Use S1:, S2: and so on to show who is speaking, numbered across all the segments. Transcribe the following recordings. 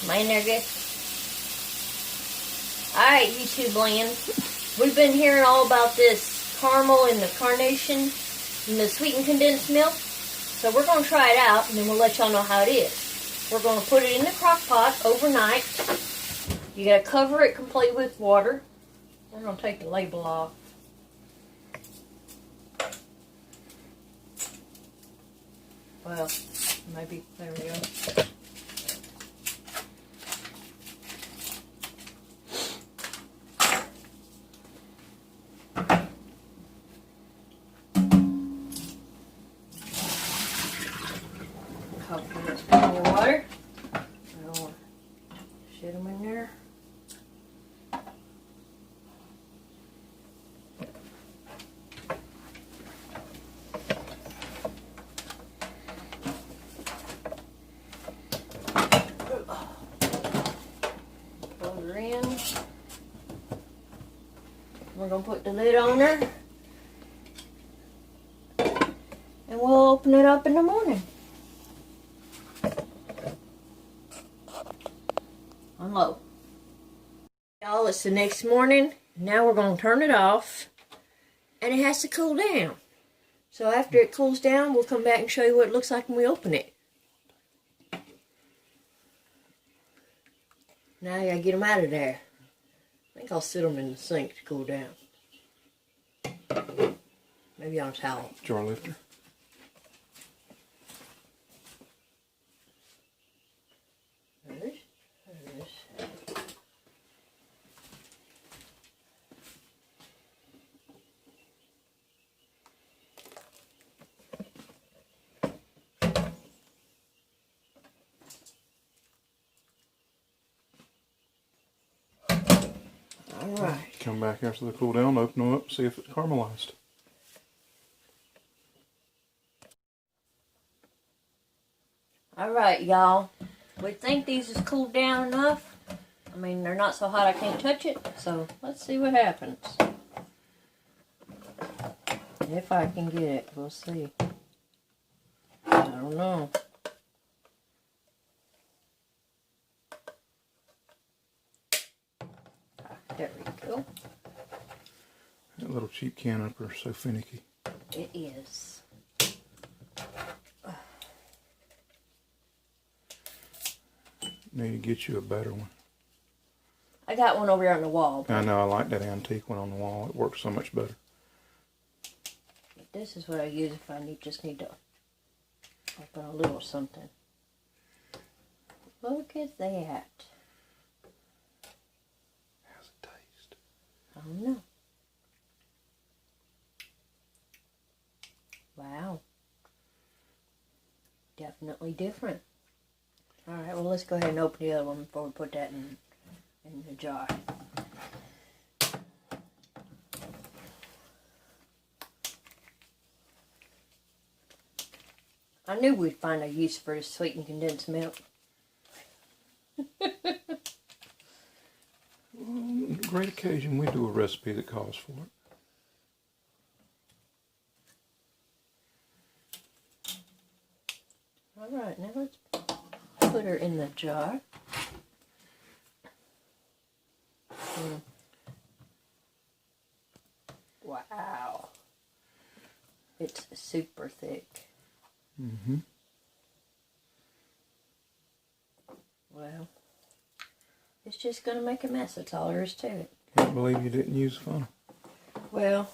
S1: Am I in there good? Alright, YouTube land. We've been hearing all about this caramel and the carnation and the sweetened condensed milk. So we're going to try it out and then we'll let y'all know how it is. We're going to put it in the crock pot overnight. You got to cover it completely with water. We're going to take the label off. Well, maybe, there we go. Couple minutes of water. I don't shit them in there. In. We're going to put the lid on her and we'll open it up in the morning. On low. Y'all, it's the next morning. Now we're going to turn it off and it has to cool down. So after it cools down, we'll come back and show you what it looks like when we open it. Now you gotta get them out of there. I think I'll sit them in the sink to cool down. Maybe on a towel.
S2: Jar lifter.
S1: There it is. Alright.
S2: Come back after they cool down, open them up, see if it's caramelized.
S1: Alright, y'all. We think these is cooled down enough. I mean, they're not so hot I can't touch it. So, let's see what happens. If I can get it, we'll see. I don't know. There we go.
S2: That little cheap can opener is so finicky.
S1: It is.
S2: Need to get you a better one.
S1: I got one over here on the wall.
S2: I know, I like that antique one on the wall. It works so much better.
S1: This is what I use if I just need to open a little something. Look at that.
S2: How's it taste?
S1: I don't know. Wow. Definitely different. Alright, well let's go ahead and open the other one before we put that in the jar. I knew we'd find a use for this sweetened condensed milk.
S2: Well, great occasion, we do a recipe that calls for it.
S1: Alright, now let's put her in the jar. Wow. It's super thick.
S2: Mm-hmm.
S1: Well, it's just going to make a mess. That's all there is to it.
S2: Can't believe you didn't use funnel.
S1: Well,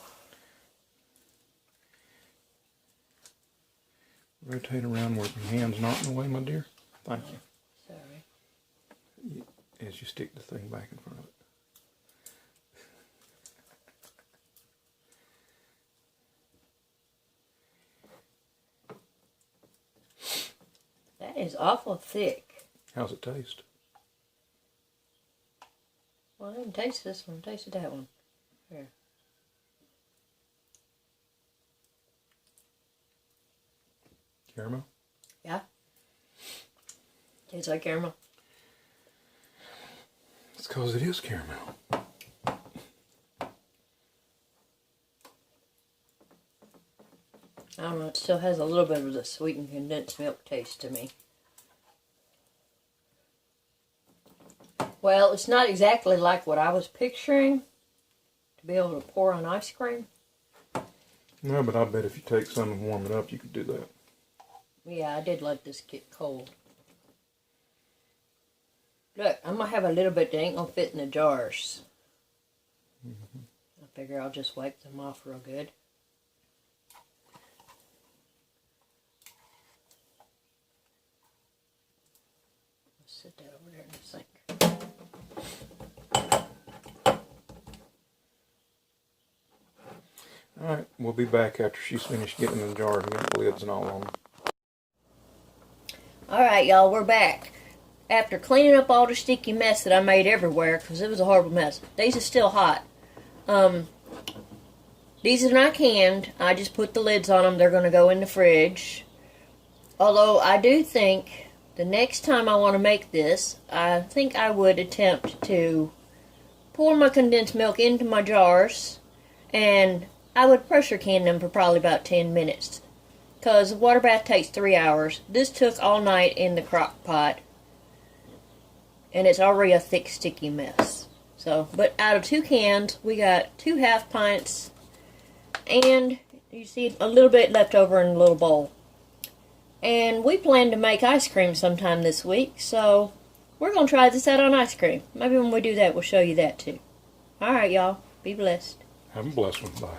S2: rotate around where your hand's not in the way, my dear. Thank you.
S1: sorry.
S2: As you stick the thing back in front of it.
S1: That is awful thick.
S2: How's it taste?
S1: Well, I didn't taste this one. I tasted that one. Here.
S2: Caramel?
S1: Yeah. Tastes like caramel.
S2: It's because it is caramel.
S1: I don't know, it still has a little bit of the sweetened condensed milk taste to me. Well, it's not exactly like what I was picturing to be able to pour on ice cream.
S2: No, but I bet if you take some and warm it up, you could do that.
S1: Yeah, I did let this get cold. Look, I'm going to have a little bit that ain't going to fit in the jars. I figure I'll just wipe them off real good. Let's set that over there in the sink.
S2: Alright, we'll be back after she's finished getting the jars and got the lids and all on them.
S1: Alright, y'all, we're back. After cleaning up all the sticky mess that I made everywhere, because it was a horrible mess. These are still hot. These are not canned. I just put the lids on them. They're going to go in the fridge. Although I do think the next time I want to make this, I think I would attempt to pour my condensed milk into my jars, and I would pressure can them for probably about 10 minutes. Because a water bath takes 3 hours. This took all night in the crock pot. And it's already a thick, sticky mess. So, but out of 2 cans, we got 2 half pints. And you see a little bit left over in a little bowl. And we plan to make ice cream sometime this week. So, we're going to try this out on ice cream. Maybe when we do that, we'll show you that too. Alright, y'all. Be blessed.
S2: Have a blessed one. Bye.